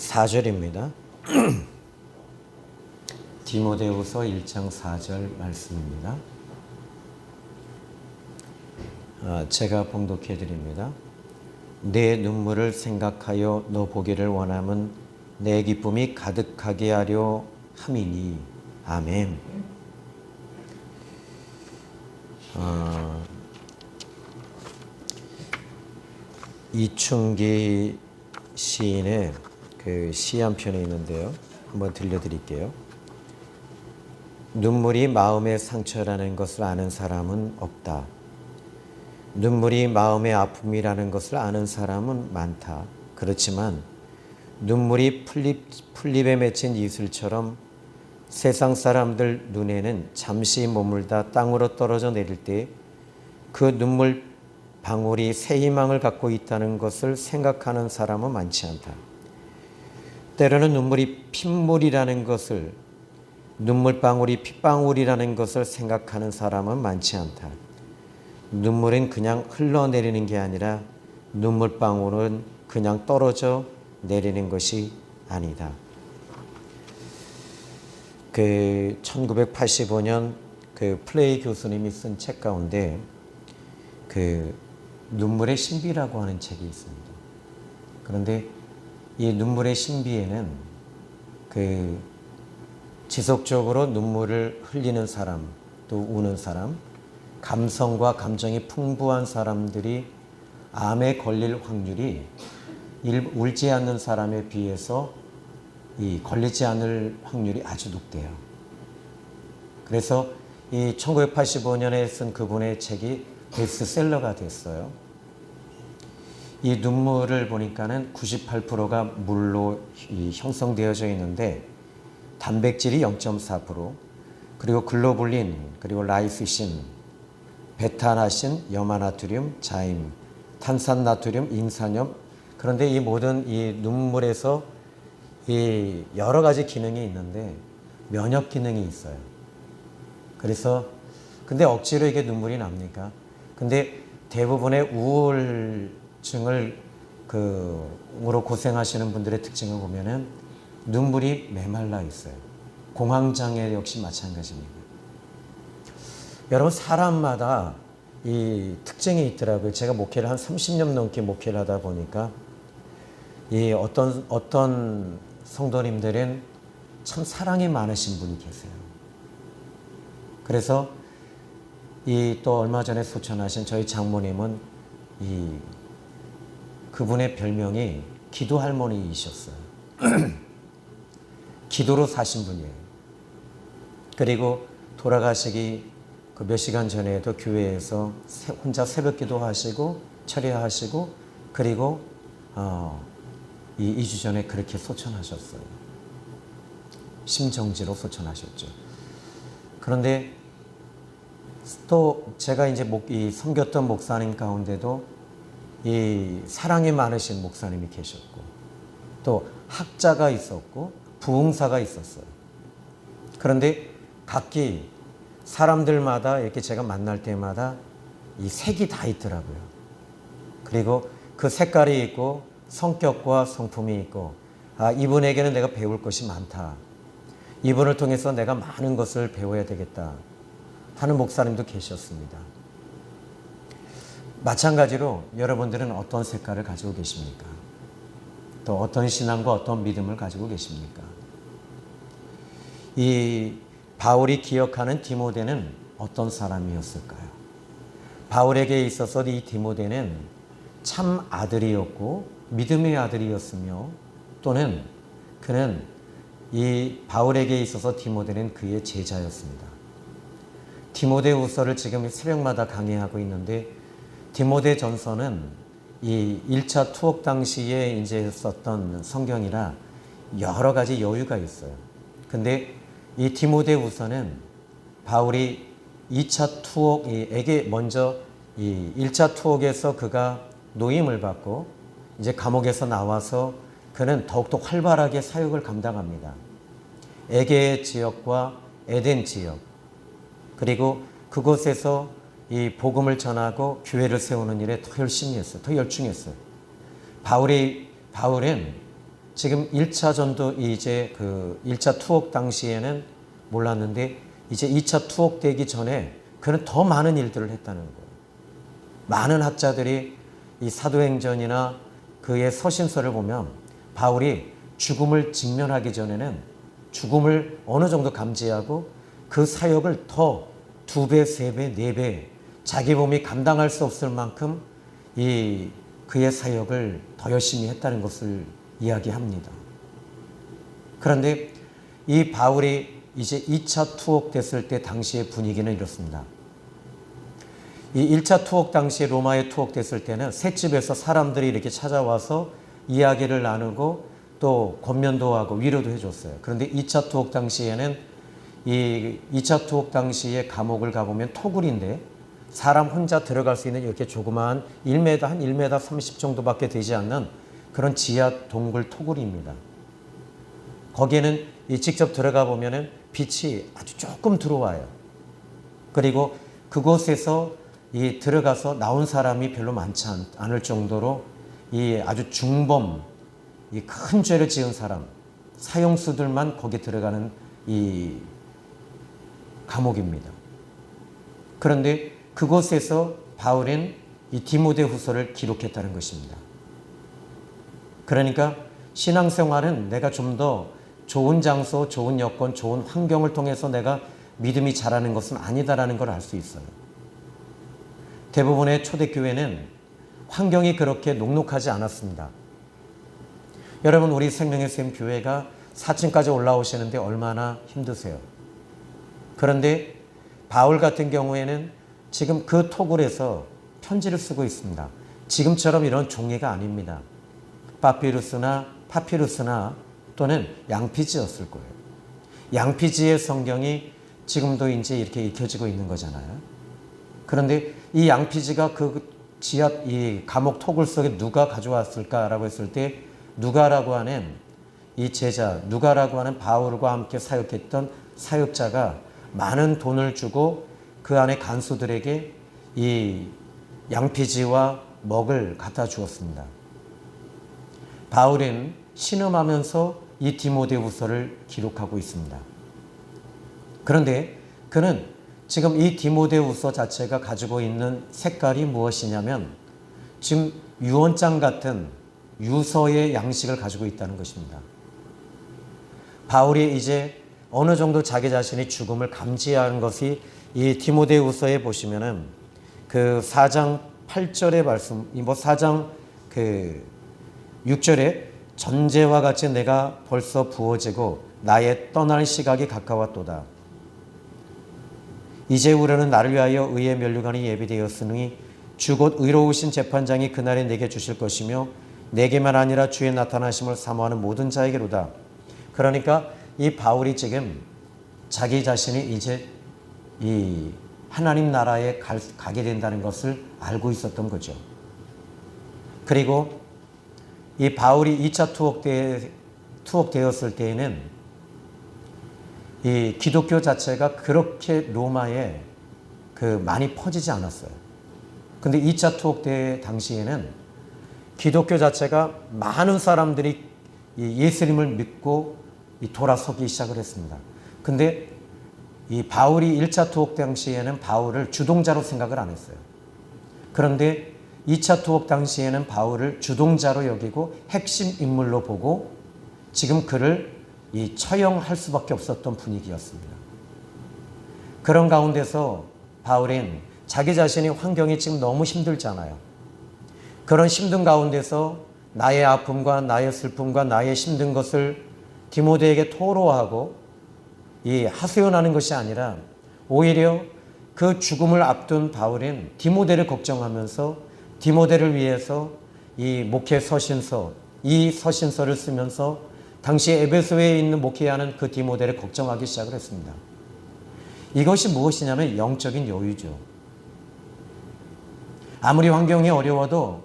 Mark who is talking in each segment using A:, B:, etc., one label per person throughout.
A: 4절입니다. 디모데후서 1장 4절 말씀입니다. 제가 봉독해 드립니다. 내 눈물을 생각하여 너 보기를 원함은 내 기쁨이 가득하게 하려 함이니. 아멘. 이충기 시인의 그 시 한 편이 있는데요. 한번 들려드릴게요. 눈물이 마음의 상처라는 것을 아는 사람은 없다. 눈물이 마음의 아픔이라는 것을 아는 사람은 많다. 그렇지만 눈물이 풀잎에 맺힌 이슬처럼 세상 사람들 눈에는 잠시 머물다 땅으로 떨어져 내릴 때 그 눈물 방울이 새 희망을 갖고 있다는 것을 생각하는 사람은 많지 않다. 때로는 눈물이 핏물이라는 것을, 눈물방울이 핏방울이라는 것을 생각하는 사람은 많지 않다. 눈물은 그냥 흘러내리는 게 아니라 눈물방울은 그냥 떨어져 내리는 것이 아니다. 1985년 플레이 교수님이 쓴 책 가운데 눈물의 신비라고 하는 책이 있습니다. 그런데 이 눈물의 신비에는 지속적으로 눈물을 흘리는 사람, 또 우는 사람, 감성과 감정이 풍부한 사람들이 암에 걸릴 확률이 울지 않는 사람에 비해서 걸리지 않을 확률이 아주 높대요. 그래서 이 1985년에 쓴 그분의 책이 베스트셀러가 됐어요. 이 눈물을 보니까는 98%가 물로 형성되어져 있는데 단백질이 0.4%, 그리고 글로불린, 그리고 라이시신, 베타나신, 염화나트륨, 자임, 탄산나트륨, 인산염. 그런데 이 모든 이 눈물에서 이 여러 가지 기능이 있는데 면역 기능이 있어요. 그래서 근데 억지로 이게 눈물이 납니까? 근데 대부분의 우울증을 으로 고생하시는 분들의 특징을 보면은 눈물이 메말라 있어요. 공황장애 역시 마찬가지입니다. 여러분, 사람마다 이 특징이 있더라고요. 제가 목회를 한 30년 넘게 목회를 하다 보니까 이 어떤 성도님들은 참 사랑이 많으신 분이 계세요. 그래서 또 얼마 전에 소천하신 저희 장모님은 그분의 별명이 기도 할머니이셨어요. 기도로 사신 분이에요. 그리고 돌아가시기 몇 시간 전에도 교회에서 혼자 새벽 기도하시고 철야하시고, 그리고 2주 전에 그렇게 소천하셨어요. 심정지로 소천하셨죠. 그런데 또 제가 이제 섬겼던 목사님 가운데도 이 사랑이 많으신 목사님이 계셨고, 또 학자가 있었고 부흥사가 있었어요. 그런데 각기 사람들마다 이렇게 제가 만날 때마다 이 색이 다 있더라고요. 그리고 그 색깔이 있고 성격과 성품이 있고, 이분에게는 내가 배울 것이 많다. 이분을 통해서 내가 많은 것을 배워야 되겠다 하는 목사님도 계셨습니다. 마찬가지로 여러분들은 어떤 색깔을 가지고 계십니까? 또 어떤 신앙과 어떤 믿음을 가지고 계십니까? 이 바울이 기억하는 디모데는 어떤 사람이었을까요? 바울에게 있어서 이 디모데는 참 아들이었고 믿음의 아들이었으며, 또는 그는 이 바울에게 있어서 디모데는 그의 제자였습니다. 디모데후서를 지금 새벽마다 강의하고 있는데, 디모데 전서는 이 1차 투옥 당시에 이제 썼던 성경이라 여러 가지 여유가 있어요. 근데 이 디모데후서는 바울이 2차 투옥에게 먼저 이 1차 투옥에서 그가 노임을 받고 이제 감옥에서 나와서 그는 더욱더 활발하게 사역을 감당합니다. 에게 지역과 에덴 지역, 그리고 그곳에서 이 복음을 전하고 교회를 세우는 일에 더 열심히 했어요. 더 열중했어요. 바울은 지금 1차 전도 이제 그 1차 투옥 당시에는 몰랐는데 이제 2차 투옥 되기 전에 그는 더 많은 일들을 했다는 거예요. 많은 학자들이 이 사도행전이나 그의 서신서를 보면 바울이 죽음을 직면하기 전에는 죽음을 어느 정도 감지하고 그 사역을 더 2배, 3배, 4배 자기 몸이 감당할 수 없을 만큼 이 그의 사역을 더 열심히 했다는 것을 이야기합니다. 그런데 이 바울이 이제 2차 투옥됐을 때 당시의 분위기는 이렇습니다. 이 1차 투옥 당시에 로마에 투옥됐을 때는 셋집에서 사람들이 이렇게 찾아와서 이야기를 나누고 또 권면도 하고 위로도 해줬어요. 그런데 2차 투옥 당시에는 이 2차 투옥 당시에 감옥을 가보면 토굴인데 사람 혼자 들어갈 수 있는 이렇게 조그마한 1m, 한 1m 30 정도밖에 되지 않는 그런 지하 동굴 토굴입니다. 거기에는 직접 들어가 보면은 빛이 아주 조금 들어와요. 그리고 그곳에서 이 들어가서 나온 사람이 별로 많지 않을 정도로 이 아주 중범, 이 큰 죄를 지은 사람, 사형수들만 거기 들어가는 이 감옥입니다. 그런데 그곳에서 바울은 이 디모데후서를 기록했다는 것입니다. 그러니까 신앙생활은 내가 좀 더 좋은 장소, 좋은 여건, 좋은 환경을 통해서 내가 믿음이 자라는 것은 아니다라는 걸 알 수 있어요. 대부분의 초대교회는 환경이 그렇게 녹록하지 않았습니다. 여러분, 우리 생명의 샘 교회가 4층까지 올라오시는데 얼마나 힘드세요? 그런데 바울 같은 경우에는 지금 그 토굴에서 편지를 쓰고 있습니다. 지금처럼 이런 종이가 아닙니다. 파피루스나 또는 양피지였을 거예요. 양피지의 성경이 지금도 이제 이렇게 익혀지고 있는 거잖아요. 그런데 이 양피지가 그 지하 이 감옥 토굴 속에 누가 가져왔을까라고 했을 때 누가라고 하는 이 제자, 누가라고 하는 바울과 함께 사역했던 사역자가 많은 돈을 주고 그 안에 간수들에게 이 양피지와 먹을 갖다 주었습니다. 바울은 신음하면서 이 디모데후서를 기록하고 있습니다. 그런데 그는 지금 이 디모데후서 자체가 가지고 있는 색깔이 무엇이냐면 지금 유언장 같은 유서의 양식을 가지고 있다는 것입니다. 바울이 이제 어느 정도 자기 자신이 죽음을 감지하는 것이 이 디모데후서에 보시면은 그 4장 8절의 말씀, 뭐 4장 그 6절에 전제와 같이 내가 벌써 부어지고 나의 떠날 시각이 가까웠도다. 이제 우리는 나를 위하여 의의 면류관이 예비되었으니 주 곧 의로우신 재판장이 그날에 내게 주실 것이며 내게만 아니라 주의 나타나심을 사모하는 모든 자에게로다. 그러니까 이 바울이 지금 자기 자신이 이제 이 하나님 나라에 가게 된다는 것을 알고 있었던 거죠. 그리고 이 바울이 2차 투옥되었을 때에는 이 기독교 자체가 그렇게 로마에 많이 퍼지지 않았어요. 근데 2차 투옥대 당시에는 기독교 자체가 많은 사람들이 이 예수님을 믿고 돌아서기 시작을 했습니다. 근데 이 바울이 1차 투옥 당시에는 바울을 주동자로 생각을 안 했어요. 그런데 2차 투옥 당시에는 바울을 주동자로 여기고 핵심 인물로 보고 지금 그를 처형할 수밖에 없었던 분위기였습니다. 그런 가운데서 바울은 자기 자신이 환경이 지금 너무 힘들잖아요. 그런 힘든 가운데서 나의 아픔과 나의 슬픔과 나의 힘든 것을 디모데에게 토로하고 하소연하는 것이 아니라 오히려 그 죽음을 앞둔 바울은 디모데를 걱정하면서 디모데를 위해서 이 목회 서신서, 이 서신서를 쓰면서 당시 에베소에 있는 목회하는 그 디모데를 걱정하기 시작을 했습니다. 이것이 무엇이냐면 영적인 여유죠. 아무리 환경이 어려워도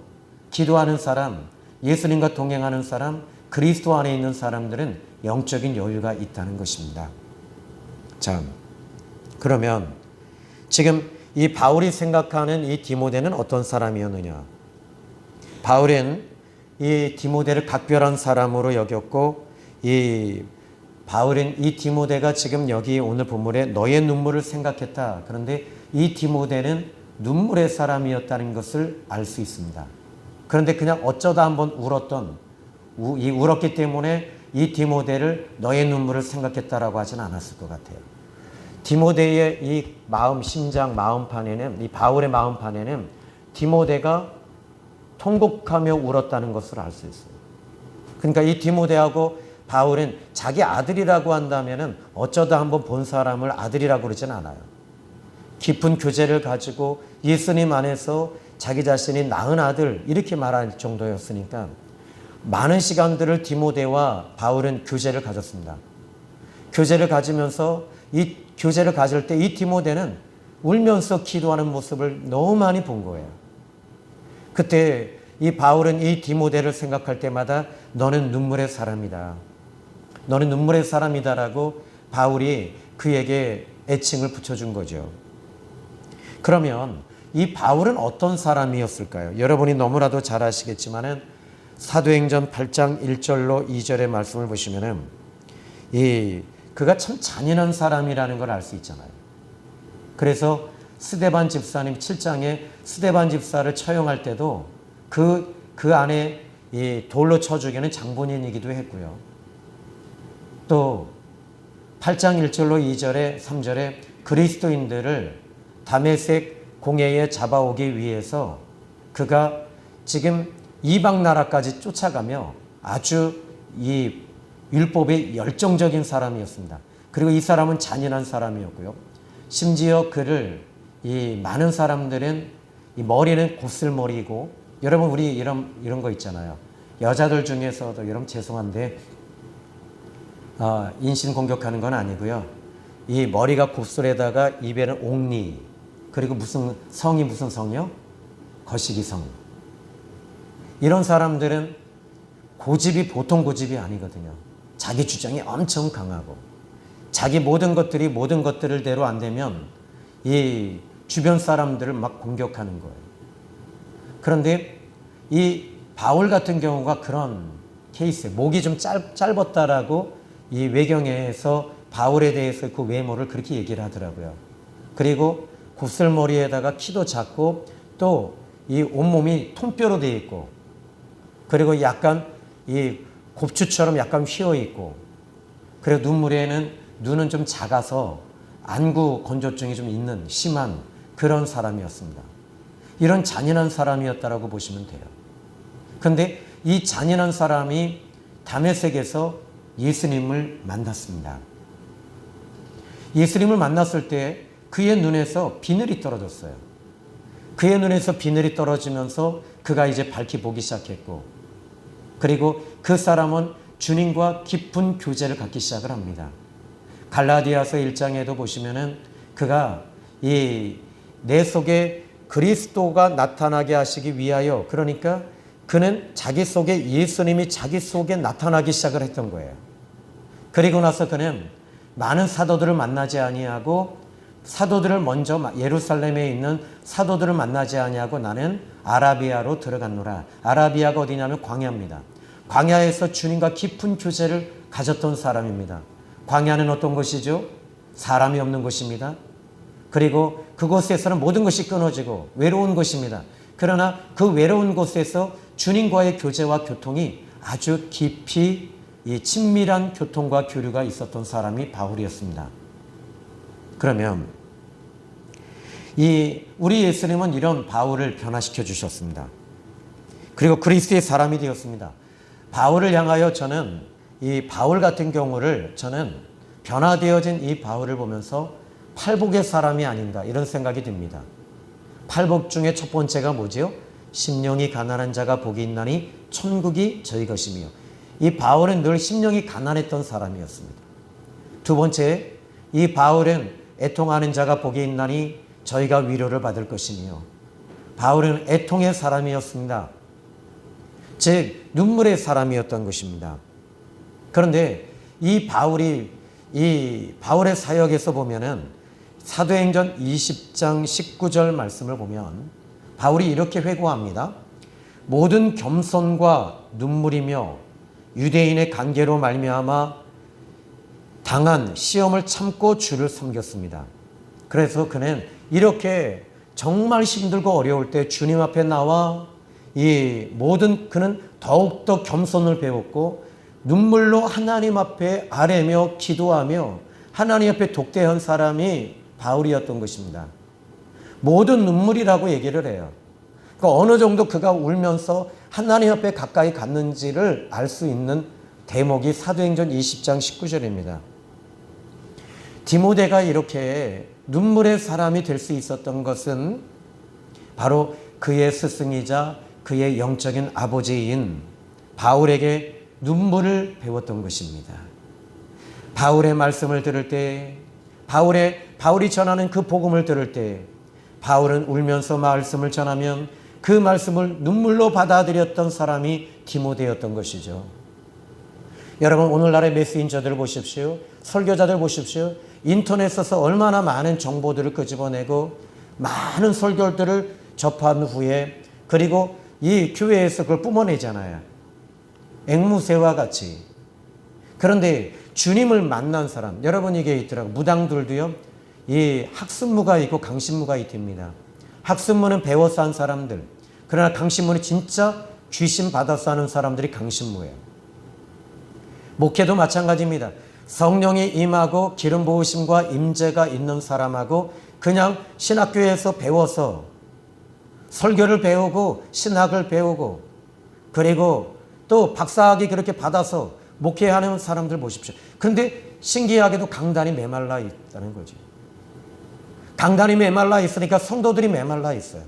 A: 기도하는 사람, 예수님과 동행하는 사람, 그리스도 안에 있는 사람들은 영적인 여유가 있다는 것입니다. 자, 그러면 지금 이 바울이 생각하는 이 디모데는 어떤 사람이었느냐? 바울은 이 디모데를 각별한 사람으로 여겼고, 이 바울은 이 디모데가 지금 여기 오늘 본문에 너의 눈물을 생각했다. 그런데 이 디모데는 눈물의 사람이었다는 것을 알 수 있습니다. 그런데 그냥 어쩌다 한번 울었기 때문에 이 디모데를 너의 눈물을 생각했다라고 하진 않았을 것 같아요. 디모데의 이 마음, 심장, 마음판에는, 이 바울의 마음판에는 디모데가 통곡하며 울었다는 것을 알 수 있어요. 그러니까 이 디모데하고 바울은 자기 아들이라고 한다면은 어쩌다 한번 본 사람을 아들이라고 그러진 않아요. 깊은 교제를 가지고 예수님 안에서 자기 자신이 낳은 아들 이렇게 말할 정도였으니까 많은 시간들을 디모데와 바울은 교제를 가졌습니다. 교제를 가지면서 이 교제를 가질 때 이 디모데는 울면서 기도하는 모습을 너무 많이 본 거예요. 그때 이 바울은 이 디모데를 생각할 때마다 너는 눈물의 사람이다. 너는 눈물의 사람이다라고 바울이 그에게 애칭을 붙여준 거죠. 그러면 이 바울은 어떤 사람이었을까요? 여러분이 너무나도 잘 아시겠지만은 사도행전 8장 1절로 2절의 말씀을 보시면은 그가 참 잔인한 사람이라는 걸 알 수 있잖아요. 그래서 스데반 집사님 7장에 스데반 집사를 처형할 때도 그 안에 이 돌로 쳐 죽이는 장본인이기도 했고요. 또 8장 1절로 2절에 3절에 그리스도인들을 다메섹 공회에 잡아오기 위해서 그가 지금 이방 나라까지 쫓아가며 아주 이 율법에 열정적인 사람이었습니다. 그리고 이 사람은 잔인한 사람이었고요. 심지어 그를 이 많은 사람들은 이 머리는 곱슬머리이고, 여러분 우리 이런 거 있잖아요. 여자들 중에서도 여러분 죄송한데 인신 공격하는 건 아니고요. 이 머리가 곱슬에다가 입에는 옥리, 그리고 무슨 성이요? 거시기성. 이런 사람들은 고집이 보통 고집이 아니거든요. 자기 주장이 엄청 강하고 자기 모든 것들을 대로 안 되면 이 주변 사람들을 막 공격하는 거예요. 그런데 이 바울 같은 경우가 그런 케이스에 목이 좀 짧았다라고 이 외경에서 바울에 대해서 그 외모를 그렇게 얘기를 하더라고요. 그리고 곱슬머리에다가 키도 작고 또 이 온몸이 통뼈로 되어 있고, 그리고 약간 이 곱추처럼 약간 휘어 있고, 그리고 눈은 좀 작아서 안구 건조증이 좀 있는 심한 그런 사람이었습니다. 이런 잔인한 사람이었다라고 보시면 돼요. 그런데 이 잔인한 사람이 다메섹에서 예수님을 만났습니다. 예수님을 만났을 때 그의 눈에서 비늘이 떨어졌어요. 그의 눈에서 비늘이 떨어지면서 그가 이제 밝히 보기 시작했고, 그리고 그 사람은 주님과 깊은 교제를 갖기 시작을 합니다. 갈라디아서 1장에도 보시면은 그가 내 속에 그리스도가 나타나게 하시기 위하여, 그러니까 그는 자기 속에 예수님이 자기 속에 나타나기 시작을 했던 거예요. 그리고 나서 그는 많은 사도들을 만나지 아니하고 사도들을 먼저 예루살렘에 있는 사도들을 만나지 아니하고 나는 아라비아로 들어갔노라. 아라비아가 어디냐면 광야입니다. 광야에서 주님과 깊은 교제를 가졌던 사람입니다. 광야는 어떤 곳이죠? 사람이 없는 곳입니다. 그리고 그곳에서는 모든 것이 끊어지고 외로운 곳입니다. 그러나 그 외로운 곳에서 주님과의 교제와 교통이 아주 깊이 친밀한 교통과 교류가 있었던 사람이 바울이었습니다. 그러면 우리 예수님은 이런 바울을 변화시켜 주셨습니다. 그리고 그리스도의 사람이 되었습니다. 바울을 향하여 저는 이 바울 같은 경우를 저는 변화되어진 이 바울을 보면서 팔복의 사람이 아닌가 이런 생각이 듭니다. 팔복 중에 첫 번째가 뭐지요? 심령이 가난한 자가 복이 있나니 천국이 저희 것이며, 이 바울은 늘 심령이 가난했던 사람이었습니다. 두 번째, 이 바울은 애통하는 자가 복이 있나니 저희가 위로를 받을 것이며, 바울은 애통의 사람이었습니다. 즉 눈물의 사람이었던 것입니다. 그런데 이 바울의 사역에서 보면은 사도행전 20장 19절 말씀을 보면 바울이 이렇게 회고합니다. 모든 겸손과 눈물이며 유대인의 관계로 말미암아 당한 시험을 참고 주를 섬겼습니다. 그래서 그는 이렇게 정말 힘들고 어려울 때 주님 앞에 나와 그는 더욱더 겸손을 배웠고 눈물로 하나님 앞에 아뢰며 기도하며 하나님 앞에 독대한 사람이 바울이었던 것입니다. 모든 눈물이라고 얘기를 해요. 그러니까 어느 정도 그가 울면서 하나님 앞에 가까이 갔는지를 알 수 있는 대목이 사도행전 20장 19절입니다. 디모데가 이렇게 눈물의 사람이 될 수 있었던 것은 바로 그의 스승이자 그의 영적인 아버지인 바울에게 눈물을 배웠던 것입니다. 바울의 말씀을 들을 때, 바울이 전하는 그 복음을 들을 때 바울은 울면서 말씀을 전하면 그 말씀을 눈물로 받아들였던 사람이 디모데였던 것이죠. 여러분, 오늘날의 메신저들 보십시오. 설교자들 보십시오. 인터넷에서 얼마나 많은 정보들을 끄집어내고 많은 설교들을 접한 후에 그리고 이 교회에서 그걸 뿜어내잖아요. 앵무새와 같이. 그런데 주님을 만난 사람, 여러분 이게 있더라고요. 무당들도요, 이 학습무가 있고 강신무가 있답니다. 학습무는 배워서 한 사람들, 그러나 강신무는 진짜 귀신 받아서 하는 사람들이 강신무예요. 목회도 마찬가지입니다. 성령이 임하고 기름 부으심과 임재가 있는 사람하고 그냥 신학교에서 배워서 설교를 배우고 신학을 배우고 그리고 또 박사학위 그렇게 받아서 목회하는 사람들 보십시오. 그런데 신기하게도 강단이 메말라 있다는 거죠. 강단이 메말라 있으니까 성도들이 메말라 있어요.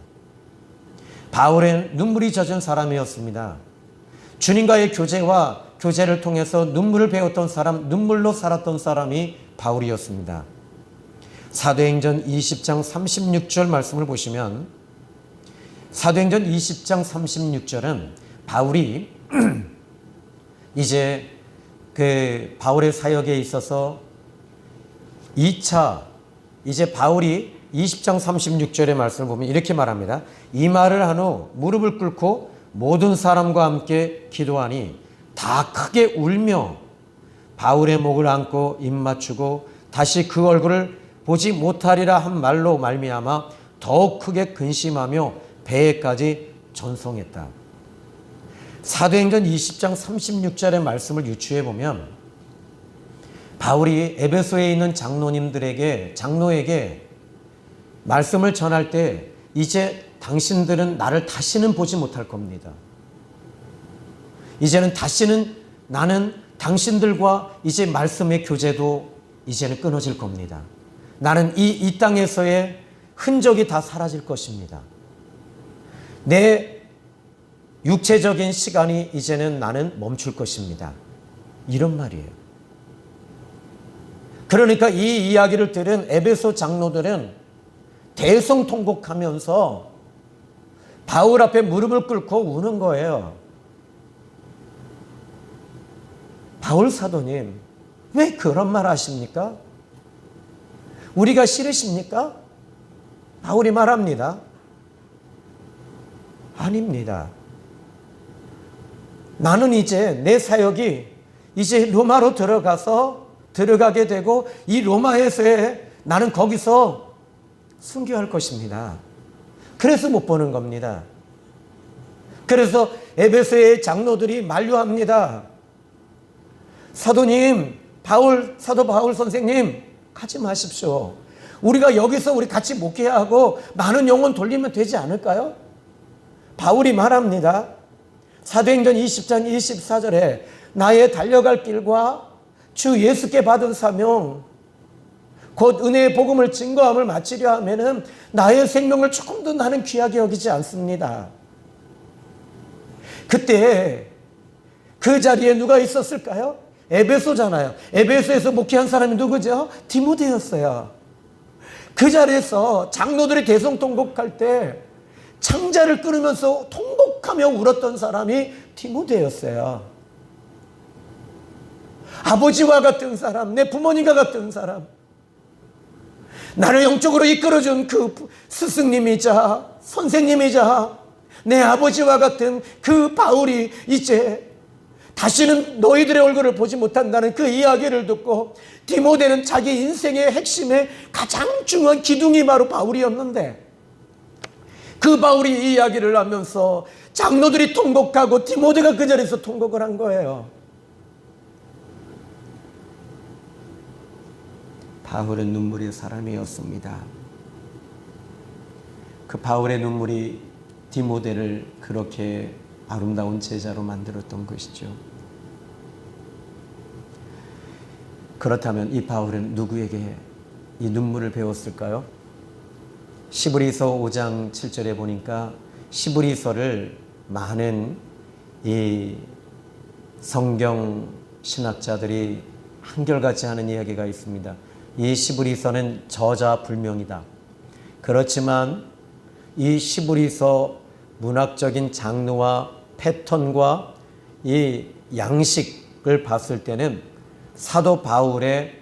A: 바울은 눈물이 젖은 사람이었습니다. 주님과의 교제를 통해서 눈물을 배웠던 사람, 눈물로 살았던 사람이 바울이었습니다. 사도행전 20장 36절 말씀을 보시면 사도행전 20장 36절은 바울이 이제 그 바울의 사역에 있어서 2차 이제 바울이 20장 36절의 말씀을 보면 이렇게 말합니다. 이 말을 한 후 무릎을 꿇고 모든 사람과 함께 기도하니 다 크게 울며 바울의 목을 안고 입 맞추고 다시 그 얼굴을 보지 못하리라 한 말로 말미암아 더욱 크게 근심하며 배에까지 전송했다. 사도행전 20장 36절의 말씀을 유추해 보면 바울이 에베소에 있는 장로에게 말씀을 전할 때 이제 당신들은 나를 다시는 보지 못할 겁니다. 이제는 다시는 나는 당신들과 이제 말씀의 교제도 이제는 끊어질 겁니다. 나는 이 땅에서의 흔적이 다 사라질 것입니다. 내 육체적인 시간이 이제는 나는 멈출 것입니다. 이런 말이에요. 그러니까 이 이야기를 들은 에베소 장로들은 대성통곡하면서 바울 앞에 무릎을 꿇고 우는 거예요. 바울 사도님, 왜 그런 말 하십니까? 우리가 싫으십니까? 바울이 말합니다. 아닙니다. 나는 이제 내 사역이 이제 로마로 들어가게 되고 이 로마에서의 나는 거기서 순교할 것입니다. 그래서 못 보는 겁니다. 그래서 에베소의 장로들이 만류합니다. 사도님, 사도 바울 선생님, 가지 마십시오. 우리가 여기서 우리 같이 목회하고 많은 영혼 돌리면 되지 않을까요? 바울이 말합니다. 사도행전 20장 24절에 나의 달려갈 길과 주 예수께 받은 사명 곧 은혜의 복음을 증거함을 마치려 하면은 나의 생명을 조금도 나는 귀하게 여기지 않습니다. 그때 그 자리에 누가 있었을까요? 에베소잖아요. 에베소에서 목회한 사람이 누구죠? 디모데였어요. 그 자리에서 장로들이 대성통곡할 때 창자를 끊으면서 통곡하며 울었던 사람이 디모데였어요. 아버지와 같은 사람, 내 부모님과 같은 사람, 나를 영적으로 이끌어준 그 스승님이자 선생님이자
B: 내 아버지와 같은 그 바울이 이제 다시는 너희들의 얼굴을 보지 못한다는 그 이야기를 듣고, 디모데는 자기 인생의 핵심의 가장 중요한 기둥이 바로 바울이었는데, 그 바울이 이 이야기를 하면서 장로들이 통곡하고 디모데가 그 자리에서 통곡을 한 거예요. 바울은 눈물의 사람이었습니다. 그 바울의 눈물이 디모데를 그렇게 아름다운 제자로 만들었던 것이죠. 그렇다면 이 바울은 누구에게 이 눈물을 배웠을까요? 시브리서 5장 7절에 보니까 시브리서를 많은 이 성경 신학자들이 한결같이 하는 이야기가 있습니다. 이 시브리서는 저자불명이다. 그렇지만 이 시브리서 문학적인 장르와 패턴과 이 양식을 봤을 때는 사도 바울의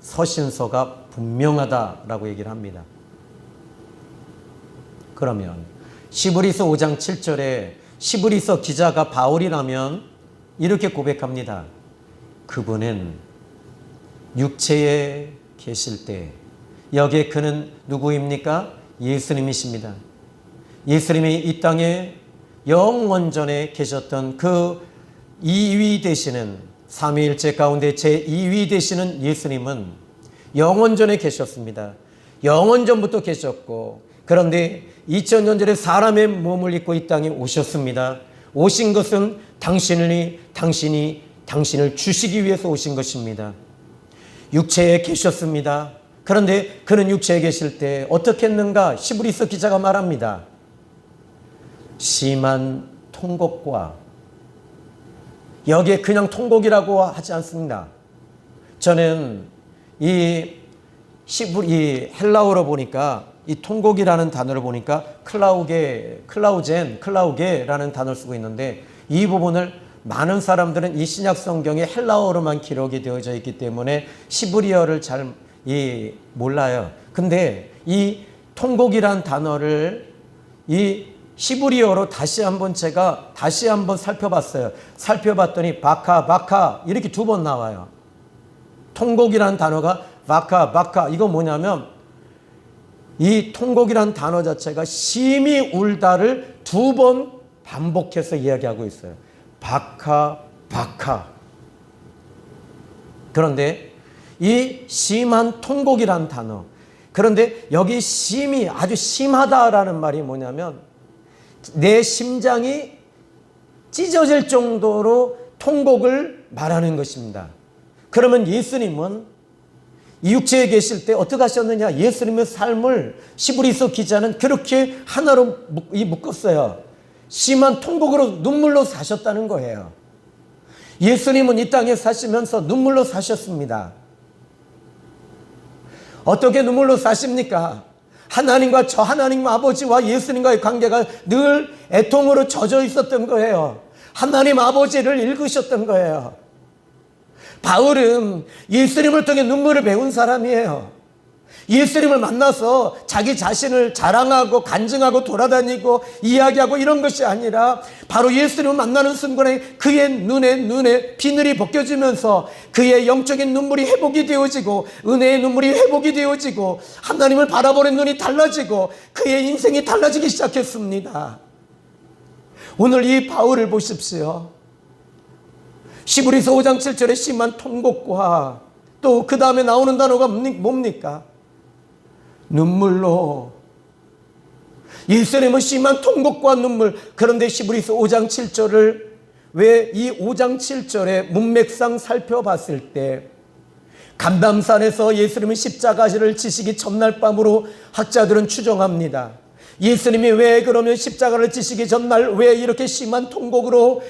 B: 서신서가 분명하다라고 얘기를 합니다. 그러면 시브리서 5장 7절에 시브리서 기자가 바울이라면 이렇게 고백합니다. 그분은 육체에 계실 때, 여기에 그는 누구입니까? 예수님이십니다. 예수님이 이 땅에 영원전에 계셨던 그 2위 되시는, 삼위일체 가운데 제2위 되시는 예수님은 영원전에 계셨습니다. 영원전부터 계셨고, 그런데 2000년 전에 사람의 몸을 입고 이 땅에 오셨습니다. 오신 것은 당신을 주시기 위해서 오신 것입니다. 육체에 계셨습니다. 그런데 그는 육체에 계실 때 어떻게 했는가? 시브리서 기자가 말합니다. 심한 통곡과, 여기에 그냥 통곡이라고 하지 않습니다. 저는 이 헬라어로 보니까 이 통곡이라는 단어를 보니까 클라우게라는 단어를 쓰고 있는데, 이 부분을 많은 사람들은 이 신약 성경에 헬라어로만 기록이 되어져 있기 때문에 시브리어를 잘 몰라요. 근데 이 통곡이란 단어를 이 시브리어로 다시 한번 살펴봤어요. 살펴봤더니 바카 이렇게 2번 나와요. 통곡이란 단어가 바카, 이거 뭐냐면 이 통곡이란 단어 자체가 심히 울다를 2번 반복해서 이야기하고 있어요. 바카. 그런데 이 심한 통곡이란 단어, 그런데 여기 심이 아주 심하다라는 말이 뭐냐면 내 심장이 찢어질 정도로 통곡을 말하는 것입니다. 그러면 예수님은 이 육체에 계실 때 어떻게 하셨느냐? 예수님의 삶을 시브리서 기자는 그렇게 하나로 묶었어요. 심한 통곡으로, 눈물로 사셨다는 거예요. 예수님은 이 땅에 사시면서 눈물로 사셨습니다. 어떻게 눈물로 사십니까? 하나님 아버지와 예수님과의 관계가 늘 애통으로 젖어 있었던 거예요. 하나님 아버지를 읽으셨던 거예요. 바울은 예수님을 통해 눈물을 배운 사람이에요. 예수님을 만나서 자기 자신을 자랑하고 간증하고 돌아다니고 이야기하고 이런 것이 아니라, 바로 예수님을 만나는 순간에 그의 눈에 비늘이 벗겨지면서 그의 영적인 눈물이 회복이 되어지고, 은혜의 눈물이 회복이 되어지고, 하나님을 바라보는 눈이 달라지고, 그의 인생이 달라지기 시작했습니다. 오늘 이 바울을 보십시오. 시브리서 5장 7절에 심한 통곡과, 또 그 다음에 나오는 단어가 뭡니까? 눈물로. 예수님은 심한 통곡과 눈물. 그런데 시브리서 5장 7절을 왜 이 5장 7절의 문맥상 살펴봤을 때, 감담산에서 예수님은 십자가를 지시기 전날 밤으로 학자들은 추정합니다. 예수님이 왜 그러면 십자가를 지시기 전날 왜 이렇게 심한 통곡으로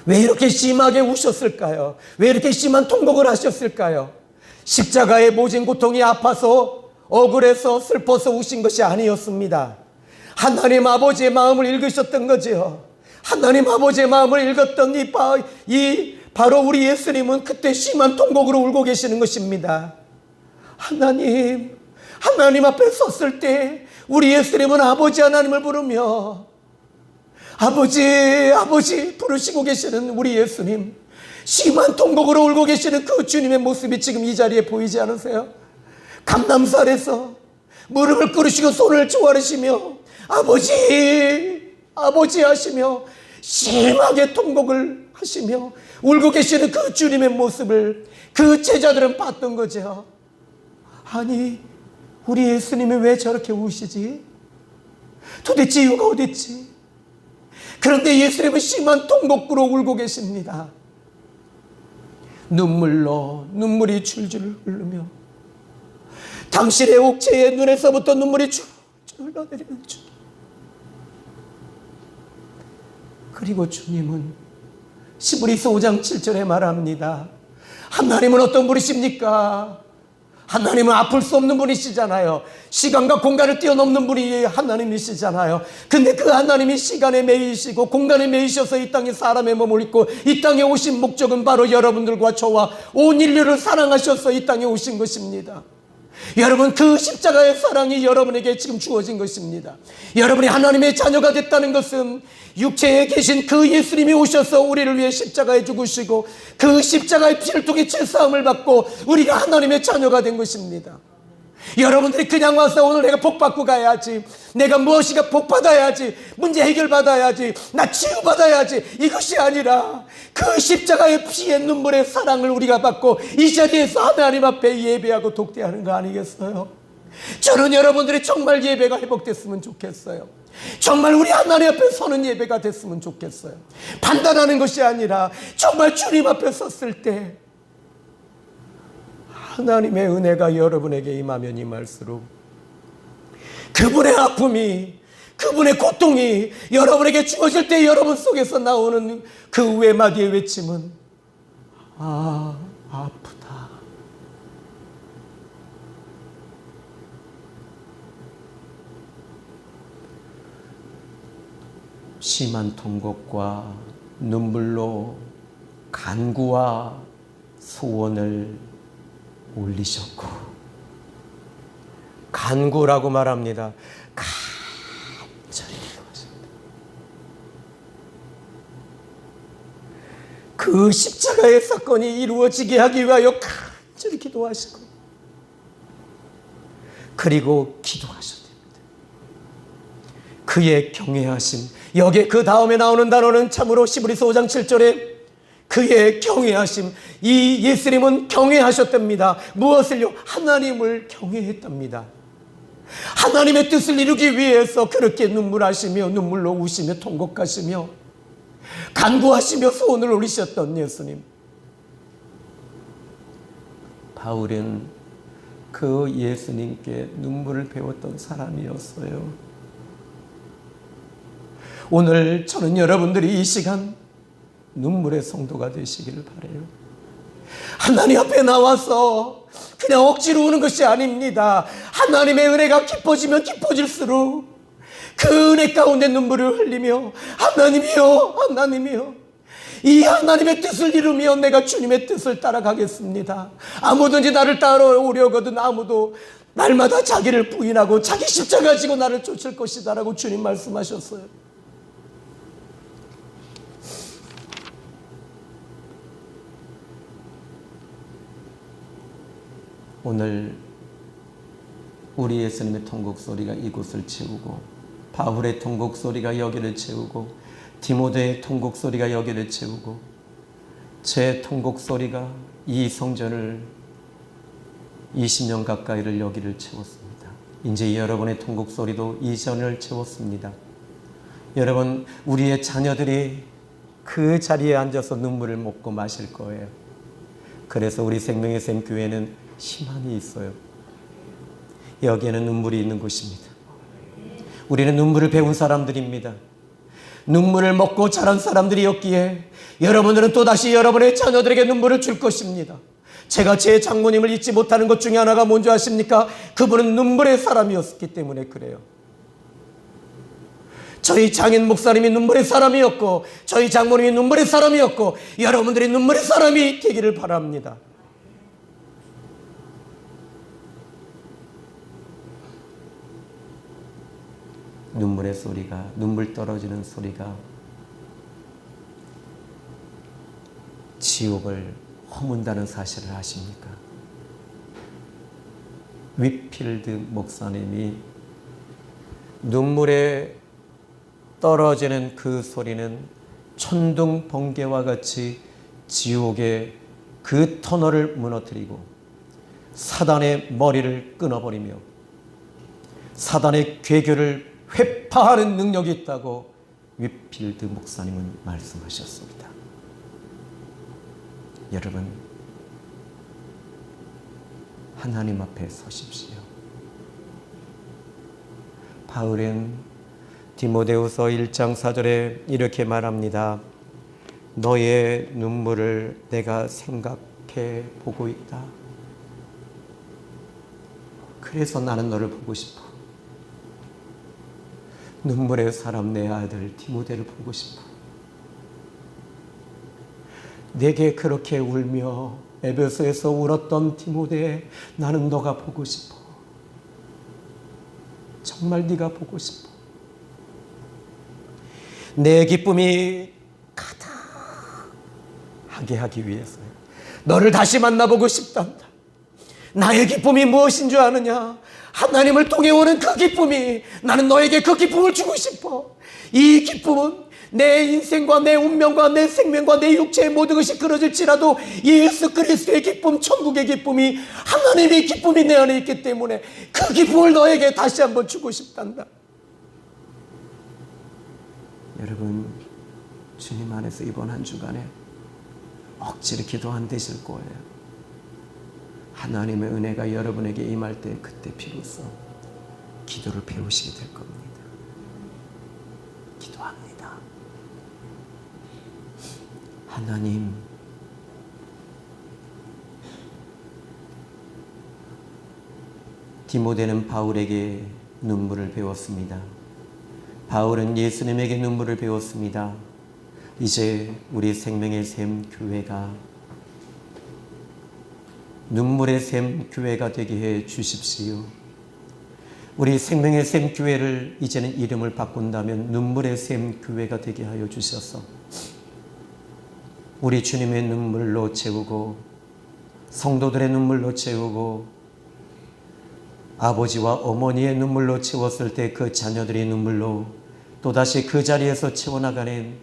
B: 왜 이렇게 심하게 우셨을까요? 왜 이렇게 심한 통곡을 하셨을까요? 십자가의 모진 고통이 아파서, 억울해서, 슬퍼서 우신 것이 아니었습니다. 하나님 아버지의 마음을 읽으셨던 거지요. 하나님 아버지의 마음을 읽었던 바로 우리 예수님은 그때 심한 통곡으로 울고 계시는 것입니다. 하나님 앞에 섰을 때 우리 예수님은 아버지 하나님을 부르며 아버지 부르시고 계시는 우리 예수님, 심한 통곡으로 울고 계시는 그 주님의 모습이 지금 이 자리에 보이지 않으세요? 감남산에서 무릎을 꿇으시고 손을 조아리시며 아버지 하시며 심하게 통곡을 하시며 울고 계시는 그 주님의 모습을 그 제자들은 봤던 거죠. 아니, 우리 예수님이 왜 저렇게 우시지? 도대체 이유가 어딨지? 그런데 예수님은 심한 통곡으로 울고 계십니다. 눈물이 줄줄 흐르며 당신의 옥체의 눈에서부터 눈물이 줄줄 흘러내리는 주. 그리고 주님은 시브리서 5장 7절에 말합니다. 하나님은 어떤 분이십니까? 하나님은 아플 수 없는 분이시잖아요. 시간과 공간을 뛰어넘는 분이 하나님이시잖아요. 근데 그 하나님이 시간에 매이시고 공간에 매이셔서 이 땅에 사람의 몸을 입고 이 땅에 오신 목적은 바로 여러분들과 저와 온 인류를 사랑하셔서 이 땅에 오신 것입니다. 여러분, 그 십자가의 사랑이 여러분에게 지금 주어진 것입니다. 여러분이 하나님의 자녀가 됐다는 것은 육체에 계신 그 예수님이 오셔서 우리를 위해 십자가에 죽으시고 그 십자가의 피를 통해 죄사함을 받고 우리가 하나님의 자녀가 된 것입니다. 여러분들이 그냥 와서 오늘 내가 복 받고 가야지, 내가 무엇인가 복 받아야지, 문제 해결 받아야지, 나 치유 받아야지, 이것이 아니라 그 십자가의 피의 눈물의 사랑을 우리가 받고 이 자리에서 하나님 앞에 예배하고 독대하는 거 아니겠어요? 저는 여러분들이 정말 예배가 회복됐으면 좋겠어요. 정말 우리 하나님 앞에 서는 예배가 됐으면 좋겠어요. 판단하는 것이 아니라 정말 주님 앞에 섰을 때 하나님의 은혜가 여러분에게 임하면 임할수록 그분의 아픔이, 그분의 고통이 여러분에게 주어질 때 여러분 속에서 나오는 그 외마디의 외침은 아프다.
A: 심한 통곡과 눈물로 간구와 소원을 올리셨고, 간구라고 말합니다. 간절히 기도하십니다.
B: 그 십자가의 사건이 이루어지게 하기 위하여 간절히 기도하시고 그리고 기도하셨습니다. 그의 경외하심, 여기에 그 다음에 나오는 단어는 참으로 시브리서 5장 7절에 그의 경외하심, 이 예수님은 경외하셨답니다. 무엇을요? 하나님을 경외했답니다. 하나님의 뜻을 이루기 위해서 그렇게 눈물하시며 눈물로 우시며 통곡하시며 간구하시며 소원을 올리셨던 예수님.
A: 바울은 그 예수님께 눈물을 배웠던 사람이었어요.
B: 오늘 저는 여러분들이 이 시간 눈물의 성도가 되시기를 바라요. 하나님 앞에 나와서 그냥 억지로 우는 것이 아닙니다. 하나님의 은혜가 깊어지면 깊어질수록 그 은혜 가운데 눈물을 흘리며 하나님이요 이 하나님의 뜻을 이루며 내가 주님의 뜻을 따라가겠습니다. 아무든지 나를 따라오려거든 아무도 날마다 자기를 부인하고 자기 십자가 지고 나를 쫓을 것이다 라고 주님 말씀하셨어요.
A: 오늘 우리 예수님의 통곡소리가 이곳을 채우고, 바울의 통곡소리가 여기를 채우고, 디모데의 통곡소리가 여기를 채우고, 제 통곡소리가 이 성전을 20년 가까이를 여기를 채웠습니다. 이제 여러분의 통곡소리도 이 전을 채웠습니다. 여러분, 우리의 자녀들이 그 자리에 앉아서 눈물을 먹고 마실 거예요. 그래서 우리 생명의 샘 교회는 희망이 있어요. 여기에는 눈물이 있는 곳입니다. 우리는 눈물을 배운 사람들입니다. 눈물을 먹고 자란 사람들이었기에 여러분들은 또다시 여러분의 자녀들에게 눈물을 줄 것입니다. 제가 제 장모님을 잊지 못하는 것 중에 하나가 뭔지 아십니까? 그분은 눈물의 사람이었기 때문에 그래요. 저희 장인 목사님이 눈물의 사람이었고 저희 장모님이 눈물의 사람이었고 여러분들이 눈물의 사람이 되기를 바랍니다. 눈물의 소리가, 눈물 떨어지는 소리가 지옥을 허문다는 사실을 아십니까? 위필드 목사님이 눈물에 떨어지는 그 소리는 천둥 번개와 같이 지옥의 그 터널을 무너뜨리고 사단의 머리를 끊어버리며 사단의 괴교를 회파하는 능력이 있다고 위필드 목사님은 말씀하셨습니다. 여러분, 하나님 앞에 서십시오. 바울은 디모데후서 1장 4절에 이렇게 말합니다. 너의 눈물을 내가 생각해 보고 있다. 그래서 나는 너를 보고 싶어. 눈물의 사람 내 아들 디모데를 보고 싶어. 내게 그렇게 울며 에베소에서 울었던 디모데, 나는 너가 보고 싶어. 정말 네가 보고 싶어. 내 기쁨이 가득하게 하기 위해서요. 너를 다시 만나보고 싶단다. 나의 기쁨이 무엇인 줄 아느냐? 하나님을 통해 오는 그 기쁨이, 나는 너에게 그 기쁨을 주고 싶어. 이 기쁨은 내 인생과 내 운명과 내 생명과 내 육체의 모든 것이 끊어질지라도 예수 그리스도의 기쁨, 천국의 기쁨이, 하나님의 기쁨이 내 안에 있기 때문에 그 기쁨을 너에게 다시 한번 주고 싶단다. 여러분, 주님 안에서 이번 한 주간에 억지로 기도 안 되실 거예요. 하나님의 은혜가 여러분에게 임할 때 그때 비로소 기도를 배우시게 될 겁니다. 기도합니다. 하나님, 디모데는 바울에게 눈물을 배웠습니다. 바울은 예수님에게 눈물을 배웠습니다. 이제 우리 생명의 샘 교회가 눈물의 샘 교회가 되게 해 주십시오. 우리 생명의 샘 교회를 이제는 이름을 바꾼다면 눈물의 샘 교회가 되게 하여 주셔서 우리 주님의 눈물로 채우고 성도들의 눈물로 채우고 아버지와 어머니의 눈물로 채웠을 때 그 자녀들의 눈물로 또다시 그 자리에서 채워나가는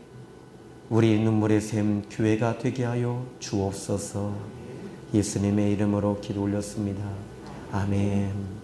A: 우리 눈물의 샘 교회가 되게 하여 주옵소서. 예수님의 이름으로 기도 올렸습니다. 아멘.